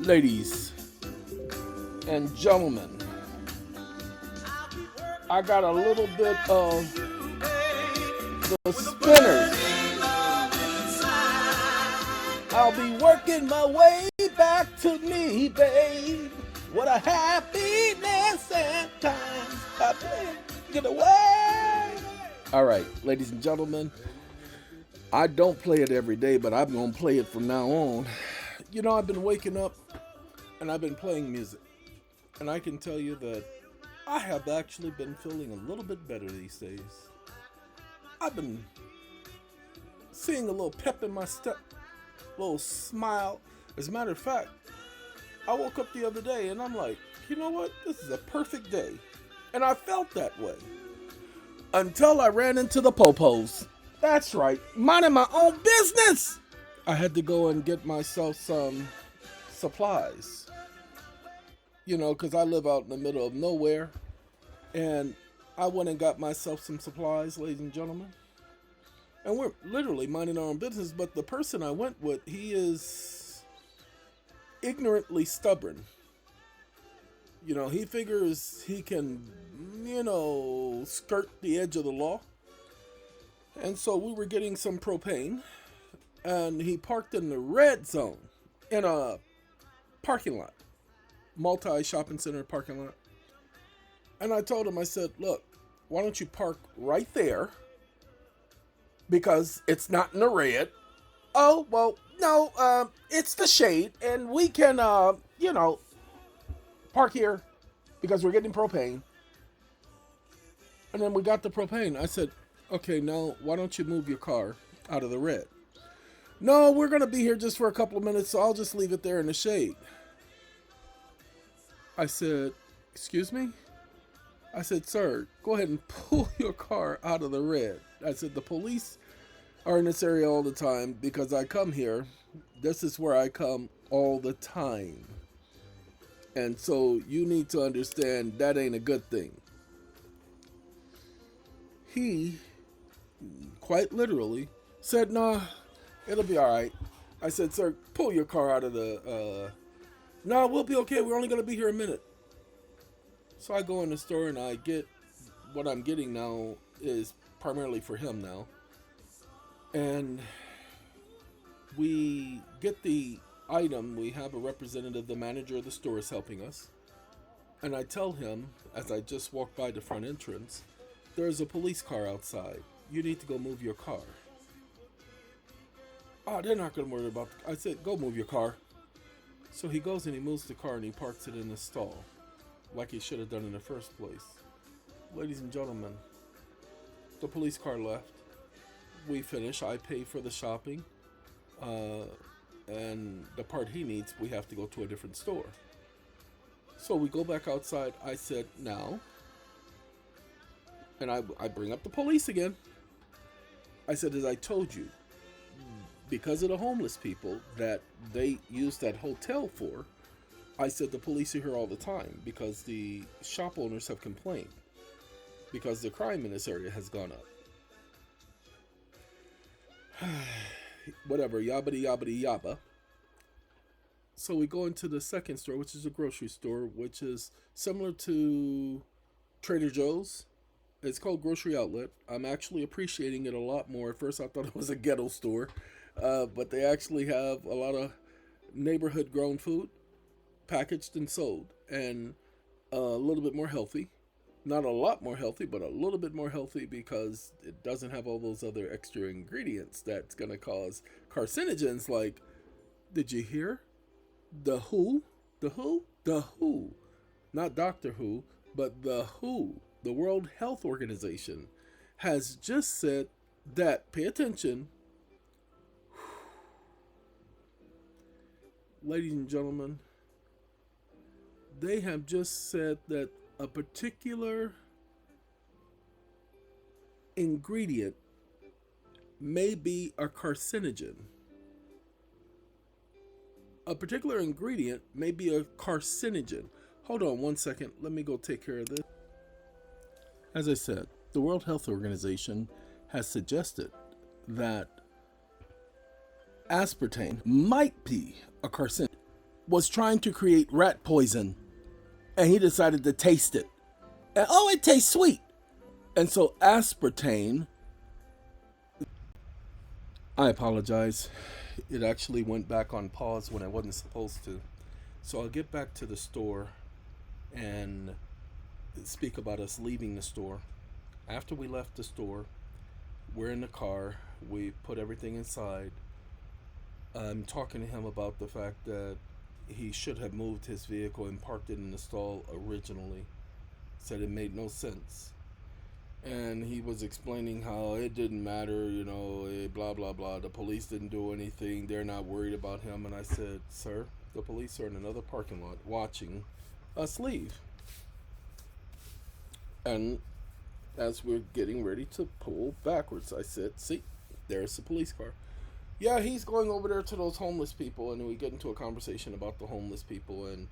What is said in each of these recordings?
Ladies and gentlemen, I got a little bit of the Spinners. I'll be working my way back to me, babe. What a happiness and times I get away. All right, ladies and gentlemen, I don't play it every day, but I'm going to play it from now on. You know, I've been waking up and I've been playing music. And I can tell you that I have actually been feeling a little bit better these days. I've been seeing a little pep in my step, a little smile. As a matter of fact, I woke up the other day and I'm like, you know what? This is a perfect day. And I felt that way. Until I ran into the POPos. That's right, minding my own business. I had to go and get myself some supplies. You know, because I live out in the middle of nowhere. And I went and got myself some supplies, ladies and gentlemen. And we're literally minding our own business. But the person I went with, he is ignorantly stubborn. You know, he figures he can, skirt the edge of the law. And so we were getting some propane. And he parked in the red zone in a parking lot. Multi-shopping center parking lot. And I told him, I said, look, why don't you park right there? Because it's not in the red. Oh, well, no, it's the shade. And we can, park here because we're getting propane. And then we got the propane. I said, okay, now why don't you move your car out of the red? No, we're going to be here just for a couple of minutes, so I'll just leave it there in the shade. I said, excuse me? I said, sir, go ahead and pull your car out of the red. I said, the police are in this area all the time because I come here. This is where I come all the time. And so you need to understand that ain't a good thing. He, quite literally, said, nah, it'll be all right. I said, sir, pull your car out of the, no, we'll be okay. We're only going to be here a minute. So I go in the store and I get what I'm getting now is primarily for him now. And we get the item. We have a representative, the manager of the store is helping us. And I tell him, as I just walk by the front entrance, there's a police car outside. You need to go move your car. Oh, they're not going to worry about it. I said, go move your car. So he goes and he moves the car and he parks it in the stall. Like he should have done in the first place. Ladies and gentlemen, the police car left. We finish. I pay for the shopping. And the part he needs, we have to go to a different store. So we go back outside. I said, now. And I bring up the police again. I said, as I told you, because of the homeless people that they use that hotel for, I said the police are here all the time because the shop owners have complained because the crime in this area has gone up. Whatever, yabbity yabbity yabba. So we go into the second store, which is a grocery store, which is similar to Trader Joe's. It's called Grocery Outlet. I'm actually appreciating it a lot more. At first I thought it was a ghetto store. But they actually have a lot of neighborhood grown food packaged and sold and a little bit more healthy. Not a lot more healthy, but a little bit more healthy because it doesn't have all those other extra ingredients that's going to cause carcinogens like, did you hear? The WHO? Not Doctor Who, but the WHO, the World Health Organization, has just said that, pay attention, ladies and gentlemen, they have just said that a particular ingredient may be a carcinogen. A particular ingredient may be a carcinogen. Hold on one second. Let me go take care of this. As I said, the World Health Organization has suggested that aspartame might be a carcinogen. was trying to create rat poison, and he decided to taste it. And oh, it tastes sweet. And so aspartame, I apologize. It actually went back on pause when I wasn't supposed to. So I'll get back to the store and speak about us leaving the store. After we left the store, we're in the car. We put everything inside. I'm talking to him about the fact that he should have moved his vehicle and parked it in the stall originally. Said it made no sense. And he was explaining how it didn't matter, blah, blah, blah. The police didn't do anything. They're not worried about him. And I said, sir, the police are in another parking lot watching us leave. And as we're getting ready to pull backwards, I said, see, there's the police car. Yeah, he's going over there to those homeless people. And we get into a conversation about the homeless people and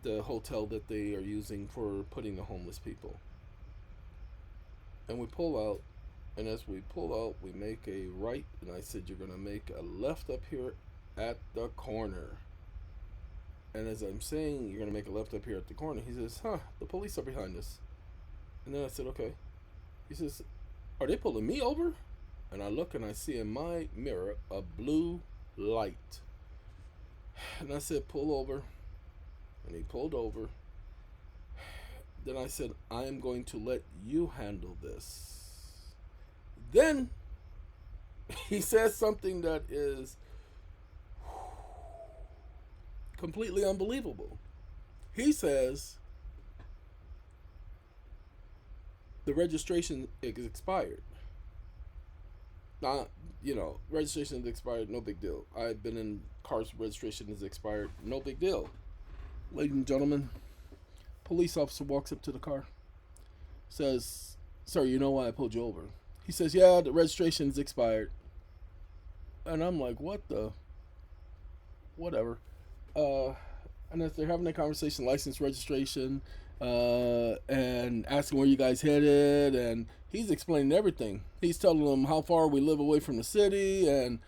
the hotel that they are using for putting the homeless people. And we pull out, and as we pull out, we make a right, and I said, you're going to make a left up here at the corner. And as I'm saying, you're going to make a left up here at the corner, he says, the police are behind us. And then I said, okay. He says, are they pulling me over? And I look and I see in my mirror a blue light. And I said, pull over. And he pulled over. Then I said, I am going to let you handle this. Then he says something that is completely unbelievable. He says, the registration is expired. Now, registration is expired, no big deal. I've been in cars, registration is expired, no big deal. Ladies and gentlemen, police officer walks up to the car, says, sir, you know why I pulled you over? He says, yeah, the registration's expired. And I'm like, whatever. And as they're having a conversation, license, registration, and asking where you guys headed, and he's explaining everything. He's telling them how far we live away from the city, and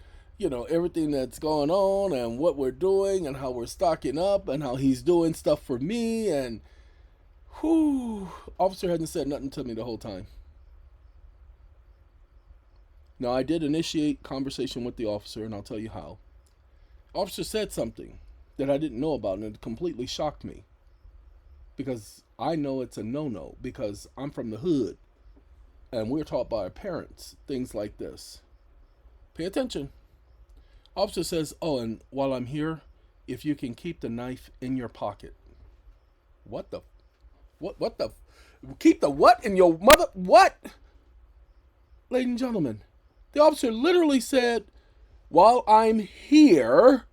everything that's going on, and what we're doing, and how we're stocking up, and how he's doing stuff for me, and officer hasn't said nothing to me the whole time. Now, I did initiate conversation with the officer, and I'll tell you how. Officer said something that I didn't know about, and it completely shocked me. Because I know it's a no-no, because I'm from the hood, and we're taught by our parents things like this. Pay attention. Officer says, and while I'm here, if you can keep the knife in your pocket. What the? Keep the what in your mother? What? Ladies and gentlemen, the officer literally said, while I'm here,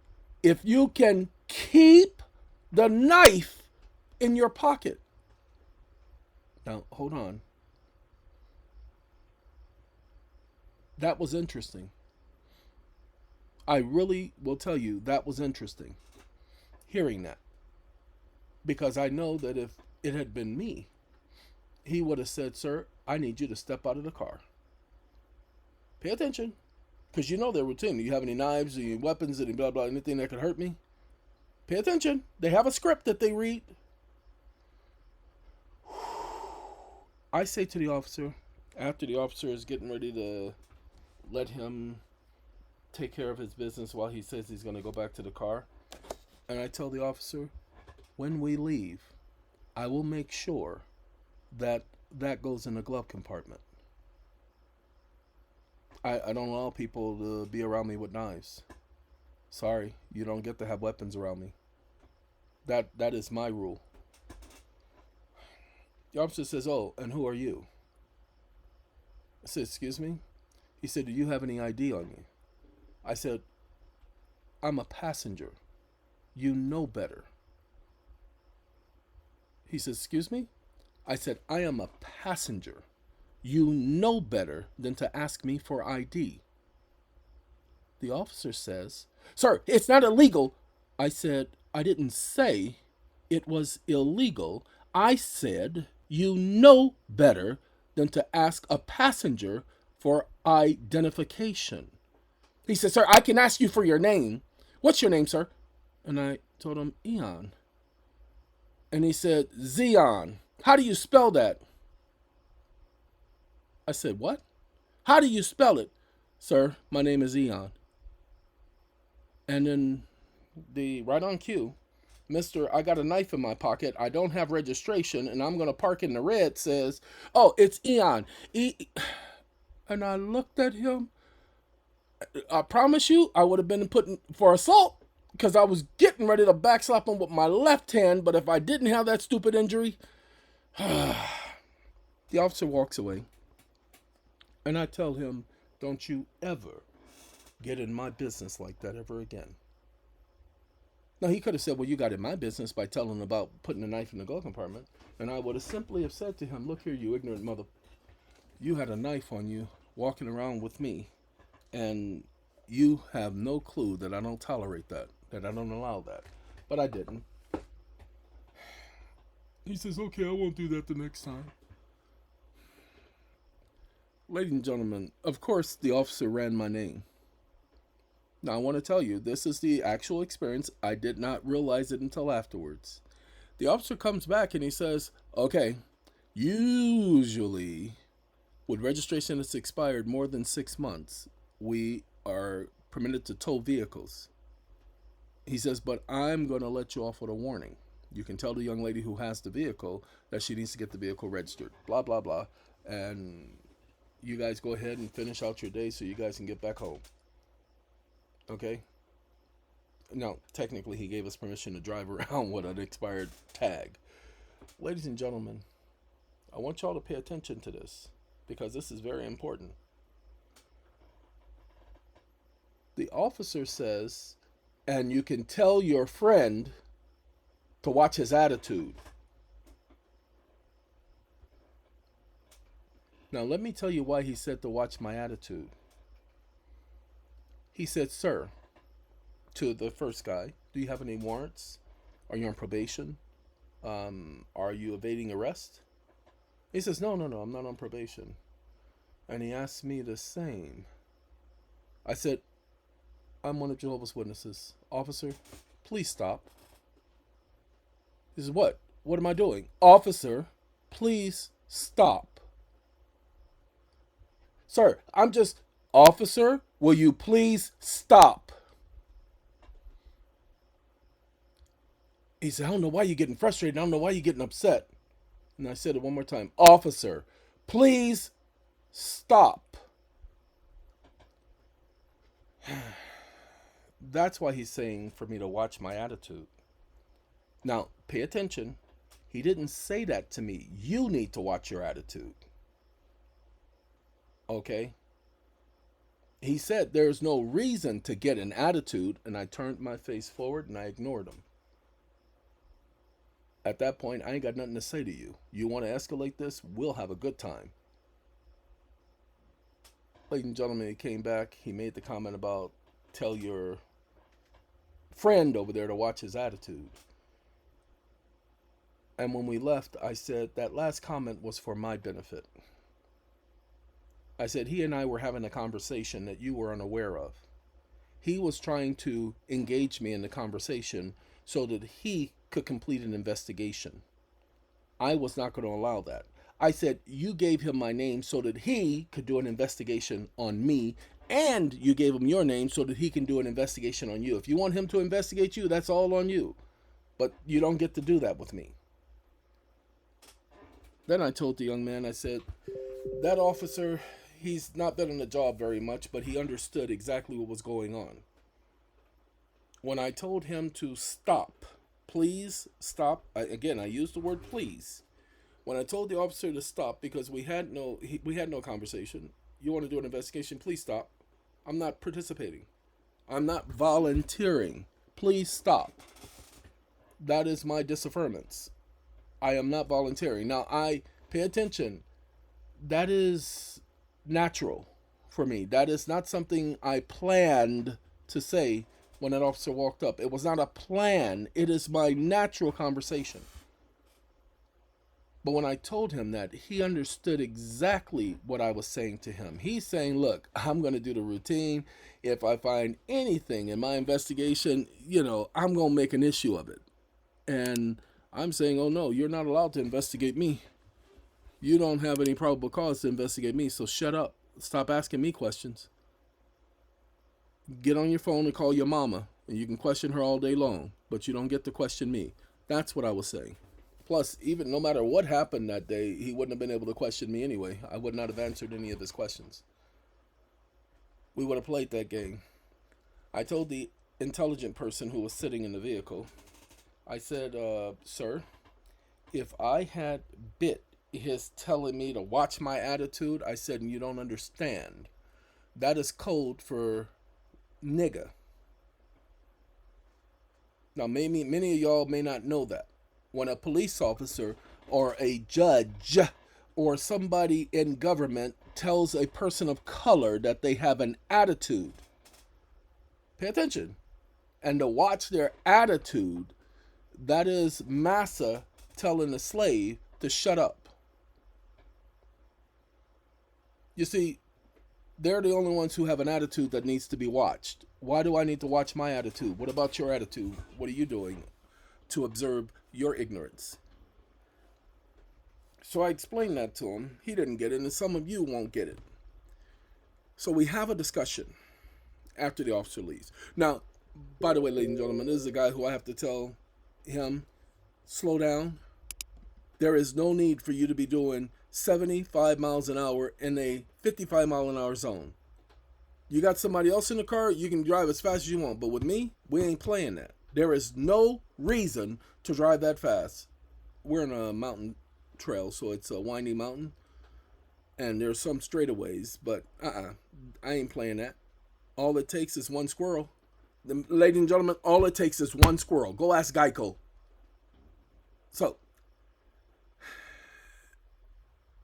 if you can keep the knife in your pocket. Now, hold on. That was interesting. I really will tell you that was interesting, hearing that. Because I know that if it had been me, he would have said, sir, I need you to step out of the car. Pay attention. Because you know their routine. Do you have any knives, any weapons, any blah, blah, anything that could hurt me? Pay attention. They have a script that they read. I say to the officer, after the officer is getting ready to let him take care of his business while he says he's going to go back to the car, and I tell the officer, when we leave, I will make sure that goes in the glove compartment. I don't allow people to be around me with knives. Sorry, you don't get to have weapons around me. That is my rule. The officer says, and who are you? I said, excuse me? He said, do you have any ID on you? I said, I'm a passenger. You know better. He says, excuse me? I said, I am a passenger. You know better than to ask me for ID. The officer says, sir, it's not illegal. I said, I didn't say it was illegal. I said, you know better than to ask a passenger for identification. He said, sir, I can ask you for your name. What's your name, sir? And I told him, Eon. And he said, Xeon. How do you spell that? I said, what? How do you spell it? Sir, my name is Eon. And then right on cue, Mister, I got a knife in my pocket. I don't have registration, and I'm going to park in the red. Says, oh, it's Eon. And I looked at him. I promise you, I would have been put for assault because I was getting ready to backslap him with my left hand. But if I didn't have that stupid injury, the officer walks away. And I tell him, don't you ever get in my business like that ever again. Now, he could have said, well, you got in my business by telling about putting a knife in the glove compartment. And I would have simply have said to him, look here, you ignorant mother. You had a knife on you walking around with me. And you have no clue that I don't tolerate that I don't allow that. But I didn't. He says, okay, I won't do that the next time. Ladies and gentlemen, of course, the officer ran my name. Now, I want to tell you, this is the actual experience. I did not realize it until afterwards. The officer comes back and he says, okay, usually with registration that's expired more than 6 months, we are permitted to tow vehicles. He says, but I'm going to let you off with a warning. You can tell the young lady who has the vehicle that she needs to get the vehicle registered, blah, blah, blah. And you guys go ahead and finish out your day so you guys can get back home. Okay? Now, technically, he gave us permission to drive around with an expired tag. Ladies and gentlemen, I want y'all to pay attention to this because this is very important. The officer says, and you can tell your friend to watch his attitude. Now, let me tell you why he said to watch my attitude. He said, sir, to the first guy, do you have any warrants? Are you on probation? Are you evading arrest? He says, no, I'm not on probation. And he asked me the same. I said, I'm one of Jehovah's Witnesses. Officer, please stop. He says, what? What am I doing? Officer, please stop. Sir, officer, will you please stop? He said, I don't know why you're getting frustrated. I don't know why you're getting upset. And I said it one more time. Officer, please stop. That's why he's saying for me to watch my attitude. Now, pay attention. He didn't say that to me. You need to watch your attitude. Okay? He said there's no reason to get an attitude, and I turned my face forward and I ignored him. At that point, I ain't got nothing to say to you. You want to escalate this? We'll have a good time. Ladies and gentlemen, he came back. He made the comment about tell your friend over there to watch his attitude. And when we left, I said that last comment was for my benefit. I said he and I were having a conversation that you were unaware of. He was trying to engage me in the conversation so that he could complete an investigation. I was not going to allow that. I said you gave him my name so that he could do an investigation on me, and you gave him your name so that he can do an investigation on you. If you want him to investigate you, that's all on you. But you don't get to do that with me. Then I told the young man, I said, that officer, he's not been on the job very much, but he understood exactly what was going on. When I told him to stop, please stop. I used the word please. When I told the officer to stop because we had no conversation. You want to do an investigation? Please stop. I'm not participating. I'm not volunteering. Please stop. That is my disaffirmance. I am not volunteering. Now, pay attention. That is natural for me. That is not something I planned to say when that officer walked up. It was not a plan. It is my natural conversation. But when I told him that, he understood exactly what I was saying to him. He's saying, look, I'm going to do the routine. If I find anything in my investigation, I'm going to make an issue of it. And I'm saying, oh no, you're not allowed to investigate me. You don't have any probable cause to investigate me, so shut up. Stop asking me questions. Get on your phone and call your mama, and you can question her all day long, but you don't get to question me. That's what I was saying. Plus, even no matter what happened that day, he wouldn't have been able to question me anyway. I would not have answered any of his questions. We would have played that game. I told the intelligent person who was sitting in the vehicle, I said, sir, if I had bit his telling me to watch my attitude, I said, you don't understand. That is code for nigga. Now, many of y'all may not know that. When a police officer or a judge or somebody in government tells a person of color that they have an attitude, pay attention. And to watch their attitude, that is massa telling a slave to shut up. You see, they're the only ones who have an attitude that needs to be watched. Why do I need to watch my attitude? What about your attitude? What are you doing to observe your ignorance? So I explained that to him. He didn't get it, and some of you won't get it. So we have a discussion after the officer leaves. Now, by the way, ladies and gentlemen, this is a guy who I have to tell him, slow down. There is no need for you to be doing 75 miles an hour in a 55 mile an hour zone. You got somebody else in the car, you can drive as fast as you want. But with me, we ain't playing that. There is no reason to drive that fast. We're in a mountain trail, so it's a windy mountain. And there's some straightaways, but I ain't playing that. All it takes is one squirrel. Ladies and gentlemen, all it takes is one squirrel. Go ask Geico. So,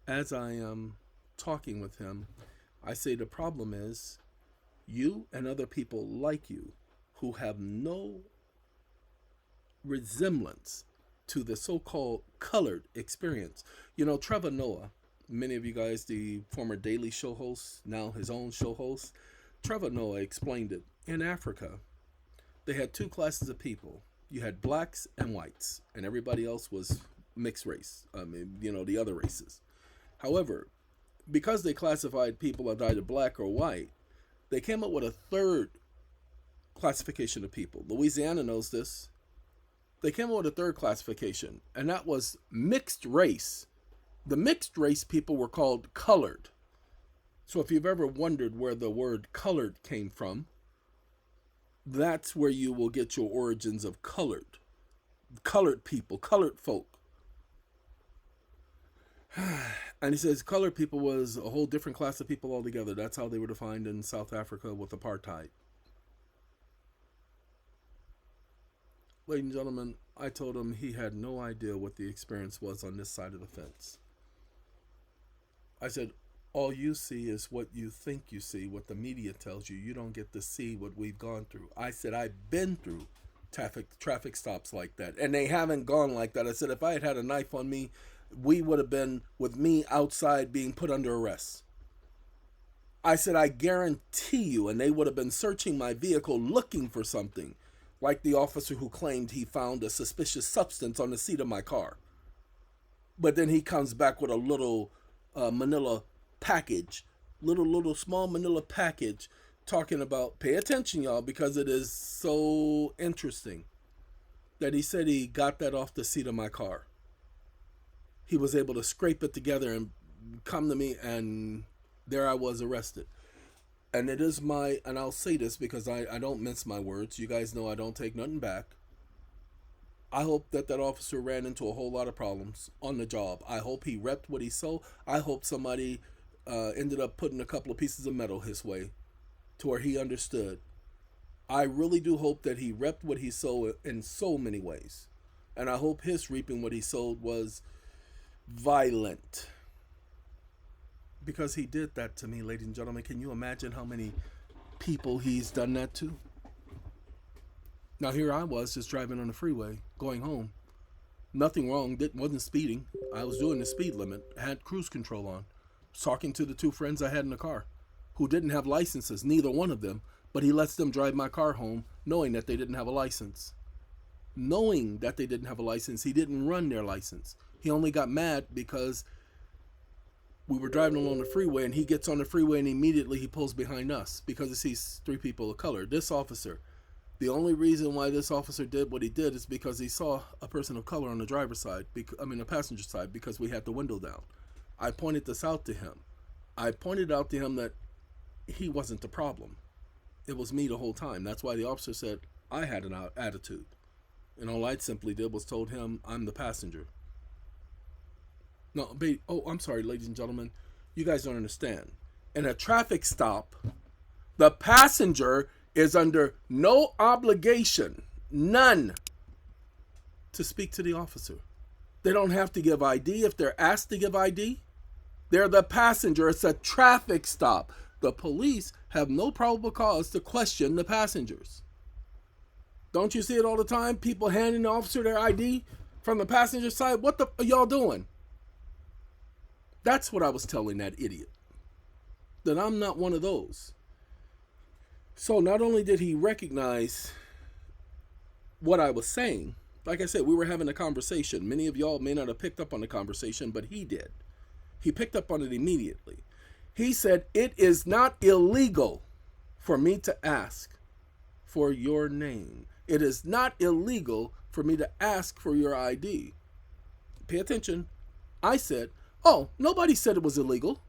as I am talking with him, I say the problem is you and other people like you who have no resemblance to the so-called colored experience. Trevor Noah, many of you guys, the former Daily Show host, now his own show host, Trevor Noah explained it. In Africa, they had two classes of people. You had blacks and whites, and everybody else was mixed race. The other races. However, because they classified people as either black or white, they came up with a third classification of people. Louisiana knows this. They came up with a third classification, and that was mixed race. The mixed race people were called colored. So if you've ever wondered where the word colored came from, that's where you will get your origins of colored. Colored people, colored folk. And he says colored people was a whole different class of people altogether. That's how they were defined in South Africa with apartheid. Ladies and gentlemen, I told him he had no idea what the experience was on this side of the fence. I said, all you see is what you think you see, what the media tells you. You don't get to see what we've gone through. I said, I've been through traffic stops like that, and they haven't gone like that. I said, if I had a knife on me, we would have been with me outside being put under arrest. I said, I guarantee you, and they would have been searching my vehicle looking for something, like the officer who claimed he found a suspicious substance on the seat of my car. But then he comes back with a little manila package, little small manila package, talking about, pay attention, y'all, because it is so interesting, that he said he got that off the seat of my car. He was able to scrape it together and come to me, and there I was arrested. And it is and I'll say this because I don't mince my words. You guys know I don't take nothing back. I hope that officer ran into a whole lot of problems on the job. I hope he repped what he sold. I hope somebody ended up putting a couple of pieces of metal his way to where he understood. I really do hope that he repped what he sold in so many ways. And I hope his reaping what he sold was violent. Because he did that to me, ladies and gentlemen. Can you imagine how many people he's done that to? Now here I was just driving on the freeway, going home. Nothing wrong, wasn't speeding. I was doing the speed limit, had cruise control on, talking to the two friends I had in the car who didn't have licenses, neither one of them, but he lets them drive my car home knowing that they didn't have a license. Knowing that they didn't have a license, he didn't run their license. He only got mad because we were driving along the freeway, and he gets on the freeway and immediately he pulls behind us because he sees three people of color. This officer, the only reason why this officer did what he did is because he saw a person of color on the driver's side, the passenger side, because we had the window down. I pointed this out to him. I pointed out to him that he wasn't the problem. It was me the whole time. That's why the officer said I had an attitude. And all I simply did was told him I'm the passenger. No, I'm sorry, ladies and gentlemen. You guys don't understand. In a traffic stop, the passenger is under no obligation, none, to speak to the officer. They don't have to give ID if they're asked to give ID. They're the passenger. It's a traffic stop. The police have no probable cause to question the passengers. Don't you see it all the time? People handing the officer their ID from the passenger side. What the are y'all doing? That's what I was telling that idiot. That I'm not one of those. So not only did he recognize what I was saying, like I said, we were having a conversation. Many of y'all may not have picked up on the conversation, but he did. He picked up on it immediately. He said, it is not illegal for me to ask for your name. It is not illegal for me to ask for your ID. Pay attention. I said, oh, nobody said it was illegal.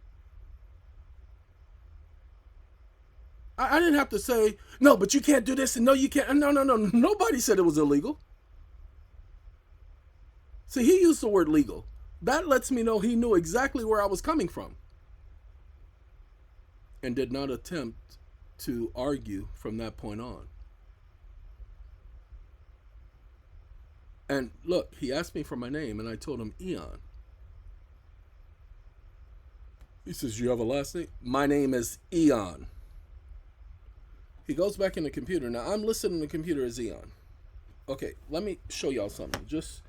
I didn't have to say, no, but you can't do this, and no, you can't. No. Nobody said it was illegal. See, he used the word legal. That lets me know he knew exactly where I was coming from and did not attempt to argue from that point on. And look, he asked me for my name, and I told him EeON. He says, you have a last name? My name is EeON. He goes back in the computer. Now, I'm listed in the computer as EeON. Okay, let me show y'all something. Just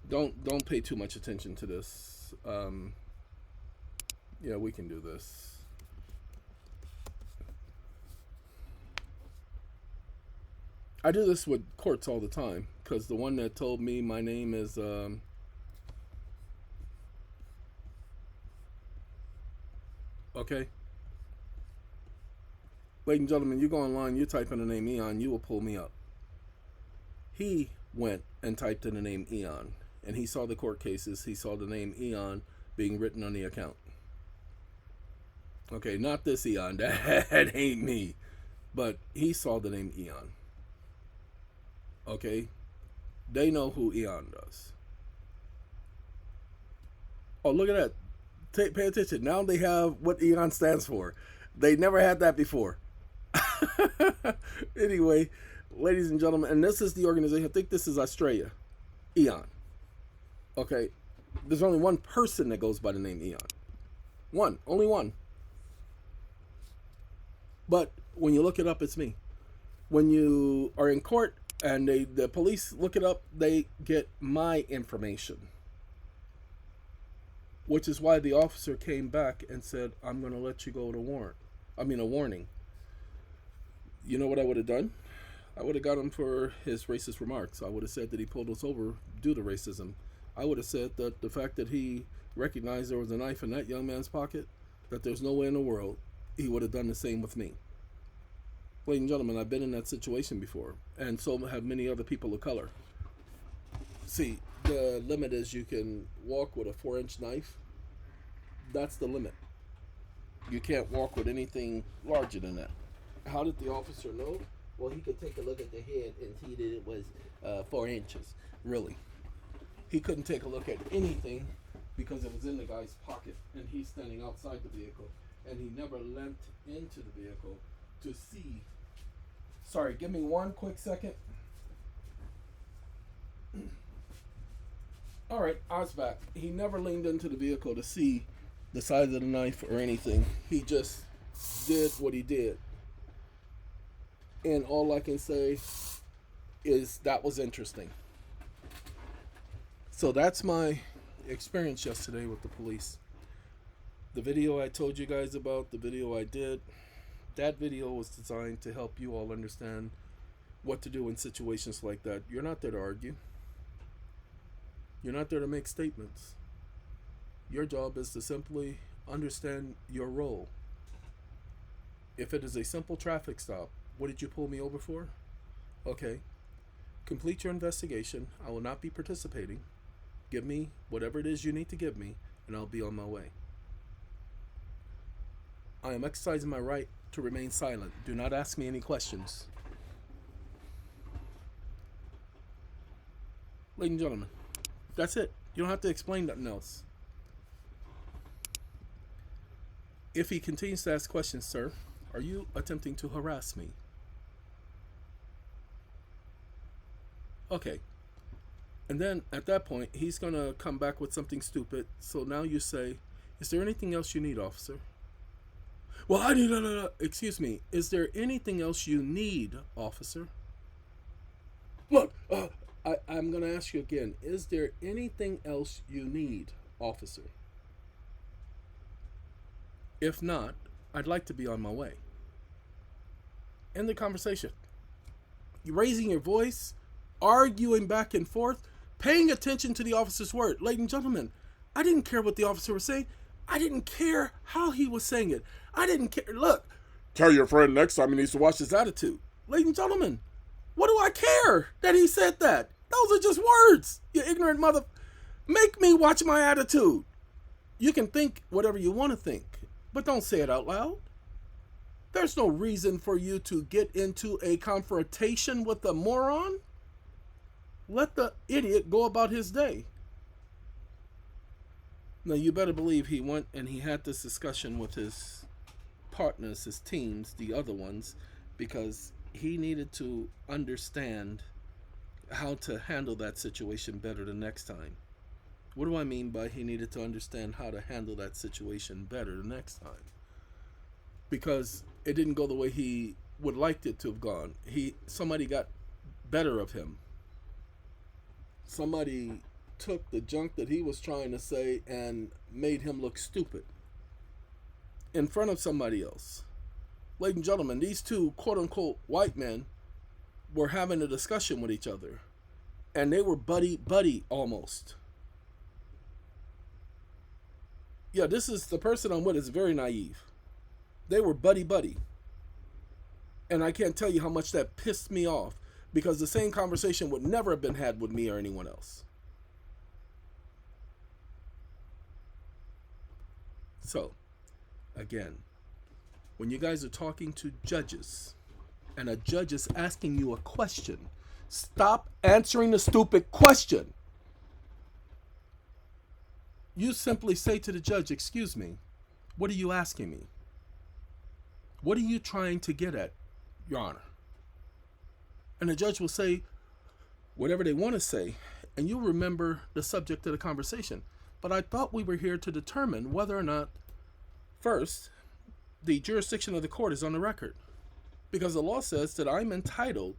don't pay too much attention to this. Yeah, we can do this. I do this with courts all the time, because the one that told me my name is okay. Ladies and gentlemen, you go online, you type in the name EeON, you will pull me up. He went and typed in the name EeON, and he saw the court cases. He saw the name EeON being written on the account. Okay, not this EeON, that ain't me. But he saw the name EeON. Okay, they know who EeON does. Oh, look at that. Pay attention. Now they have what EeON stands for. They never had that before. Anyway, ladies and gentlemen, and this is the organization. I think this is Australia. EeON. Okay, there's only one person that goes by the name EeON. One, only one. But when you look it up, it's me. When you are in court and the police look it up, they get my information. Which is why the officer came back and said, I'm going to let you go with a warning. You know what I would have done? I would have got him for his racist remarks. I would have said that he pulled us over due to racism. I would have said that the fact that he recognized there was a knife in that young man's pocket, that there's no way in the world he would have done the same with me. Ladies and gentlemen, I've been in that situation before, and so have many other people of color. See, the limit is you can walk with a 4-inch knife. That's the limit. You can't walk with anything larger than that. How did the officer know? Well, he could take a look at the head and see that it was 4 inches. Really. He couldn't take a look at anything because it was in the guy's pocket, and he's standing outside the vehicle, and he never leant into the vehicle to see. Sorry, give me one quick second. All right, I was back. He never leaned into the vehicle to see the size of the knife or anything. He just did what he did. And all I can say is that was interesting. So that's my experience yesterday with the police. The video I told you guys about, the video I did, that video was designed to help you all understand what to do in situations like that. You're not there to argue. You're not there to make statements. Your job is to simply understand your role. If it is a simple traffic stop, what did you pull me over for? Okay. Complete your investigation. I will not be participating. Give me whatever it is you need to give me, and I'll be on my way. I am exercising my right to remain silent. Do not ask me any questions. Ladies and gentlemen, that's it. You don't have to explain nothing else. If he continues to ask questions, sir, are you attempting to harass me? Okay. And then at that point, he's going to come back with something stupid. So now you say, is there anything else you need, officer? Well, I need, excuse me. Is there anything else you need, officer? Look, I'm going to ask you again. Is there anything else you need, officer? If not, I'd like to be on my way. End the conversation. You're raising your voice, arguing back and forth, paying attention to the officer's word. Ladies and gentlemen, I didn't care what the officer was saying. I didn't care how he was saying it. I didn't care. Look, tell your friend next time he needs to watch his attitude. Ladies and gentlemen, what do I care that he said that? Those are just words, you ignorant mother. Make me watch my attitude. You can think whatever you want to think, but don't say it out loud. There's no reason for you to get into a confrontation with a moron. Let the idiot go about his day. Now, you better believe he went and he had this discussion with his partners, his teams, the other ones, because he needed to understand how to handle that situation better the next time. What do I mean by he needed to understand how to handle that situation better the next time? Because it didn't go the way he would like it to have gone. Somebody got better of him. Somebody took the junk that he was trying to say and made him look stupid in front of somebody else. Ladies and gentlemen, these two quote-unquote white men were having a discussion with each other, and they were buddy almost. Yeah, this is the person I'm with is very naive. They were buddy. And I can't tell you how much that pissed me off, because the same conversation would never have been had with me or anyone else. So, again, when you guys are talking to judges and a judge is asking you a question, stop answering the stupid question. You simply say to the judge, excuse me, what are you asking me? What are you trying to get at, Your Honor? And the judge will say whatever they want to say, and you'll remember the subject of the conversation. But I thought we were here to determine whether or not, first, the jurisdiction of the court is on the record. Because the law says that I'm entitled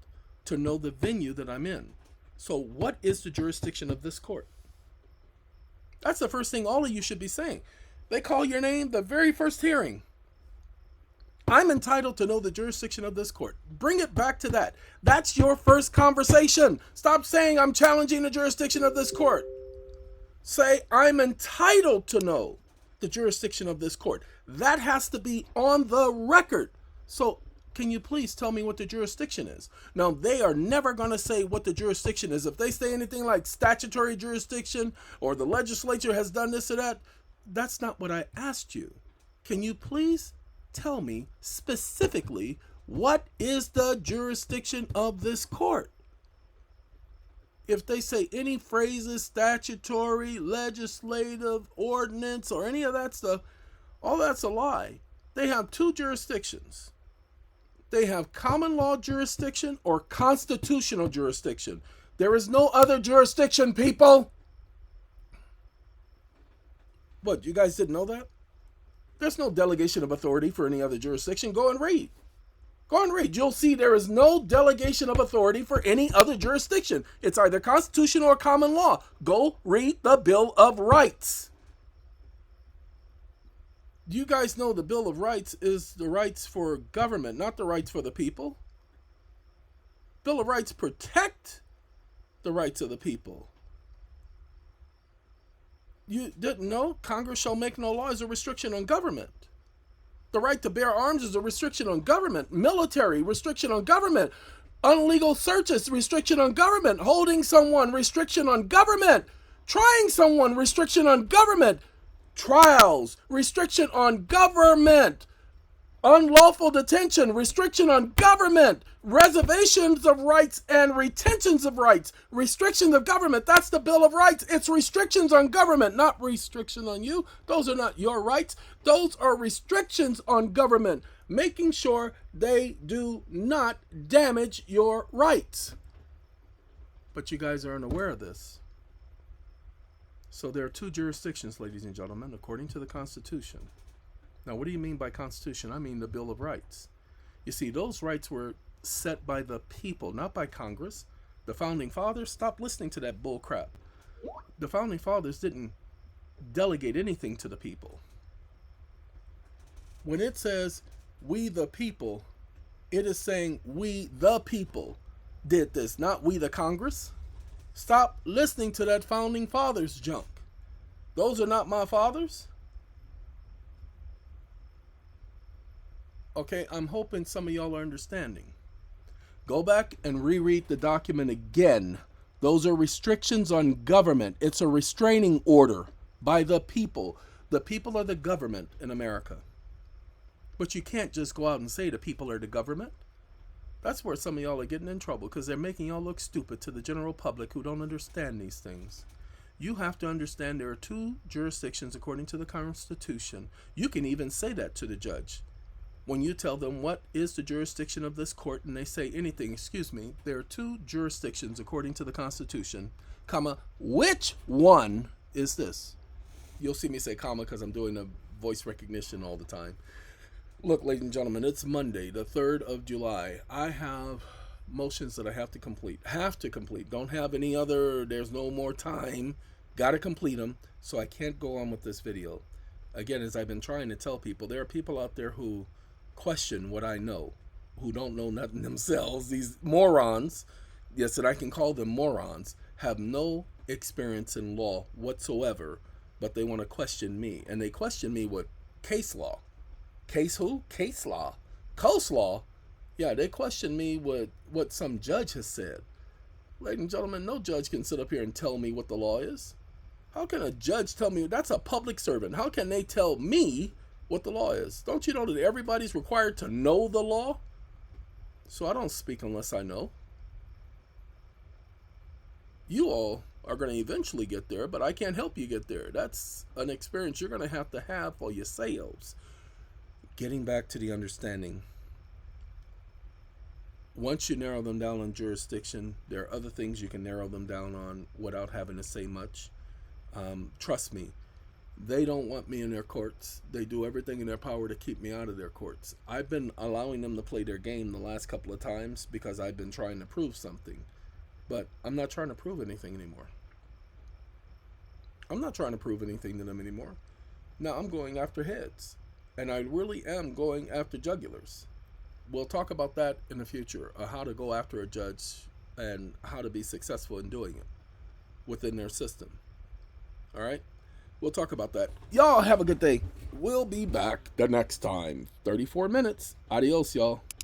to know the venue that I'm in. So what is the jurisdiction of this court? That's the first thing all of you should be saying. They call your name the very first hearing. I'm entitled to know the jurisdiction of this court. Bring it back to that. That's your first conversation. Stop saying I'm challenging the jurisdiction of this court. Say I'm entitled to know the jurisdiction of this court. That has to be on the record. So can you please tell me what the jurisdiction is? Now, they are never going to say what the jurisdiction is. If they say anything like statutory jurisdiction or the legislature has done this or that, that's not what I asked you. Can you please tell me specifically what is the jurisdiction of this court? If they say any phrases, statutory, legislative, ordinance, or any of that stuff, all that's a lie. They have two jurisdictions. They have common law jurisdiction or constitutional jurisdiction. There is no other jurisdiction, people. What, you guys didn't know that? There's no delegation of authority for any other jurisdiction. Go and read. Go and read. You'll see there is no delegation of authority for any other jurisdiction. It's either constitutional or common law. Go read the Bill of Rights. Do you guys know the Bill of Rights is the rights for government, not the rights for the people? Bill of Rights protect the rights of the people. You didn't know? Congress shall make no law is a restriction on government. The right to bear arms is a restriction on government. Military, restriction on government. Unlegal searches, restriction on government. Holding someone, restriction on government. Trying someone, restriction on government. Trials, restriction on government. Unlawful detention, restriction on government. Reservations of rights and retentions of rights. Restrictions of government. That's the Bill of Rights. It's restrictions on government, not restriction on you. Those are not your rights. Those are restrictions on government, making sure they do not damage your rights. But you guys aren't aware of this. So there are two jurisdictions, ladies and gentlemen, according to the Constitution. Now, what do you mean by Constitution? I mean the Bill of Rights. You see, those rights were set by the people, not by Congress. The Founding Fathers, stop listening to that bull crap. The Founding Fathers didn't delegate anything to the people. When it says, we the people, it is saying we the people did this, not we the Congress. Stop listening to that Founding Fathers junk. Those are not my fathers. Okay, I'm hoping some of y'all are understanding. Go back and reread the document again. Those are restrictions on government. It's a restraining order by the people. The people are the government in America. But you can't just go out and say the people are the government. That's where some of y'all are getting in trouble, because they're making y'all look stupid to the general public who don't understand these things. You have to understand there are two jurisdictions according to the Constitution. You can even say that to the judge. When you tell them what is the jurisdiction of this court and they say anything, excuse me, there are two jurisdictions according to the Constitution, comma, which one is this? You'll see me say comma because I'm doing the voice recognition all the time. Look, ladies and gentlemen, it's Monday, the 3rd of July. I have motions that I have to complete. Don't have any other, there's no more time. Got to complete them, so I can't go on with this video. Again, as I've been trying to tell people, there are people out there who question what I know, who don't know nothing themselves. These morons, yes, and I can call them morons, have no experience in law whatsoever, but they want to question me. And they question me with case law. Case who? Case law. Coast law. Yeah, they question me with what some judge has said. Ladies and gentlemen, no judge can sit up here and tell me what the law is. How can a judge tell me? That's a public servant. How can they tell me what the law is? Don't you know that everybody's required to know the law? So I don't speak unless I know. You all are going to eventually get there, but I can't help you get there. That's an experience you're going to have for yourselves. Getting back to the understanding. Once you narrow them down on jurisdiction, there are other things you can narrow them down on without having to say much. Trust me, they don't want me in their courts. They do everything in their power to keep me out of their courts. I've been allowing them to play their game the last couple of times because I've been trying to prove something. But I'm not trying to prove anything anymore. I'm not trying to prove anything to them anymore. Now I'm going after heads. And I really am going after jugulars. We'll talk about that in the future, how to go after a judge and how to be successful in doing it within their system. All right? We'll talk about that. Y'all have a good day. We'll be back the next time. 34 minutes. Adios, y'all.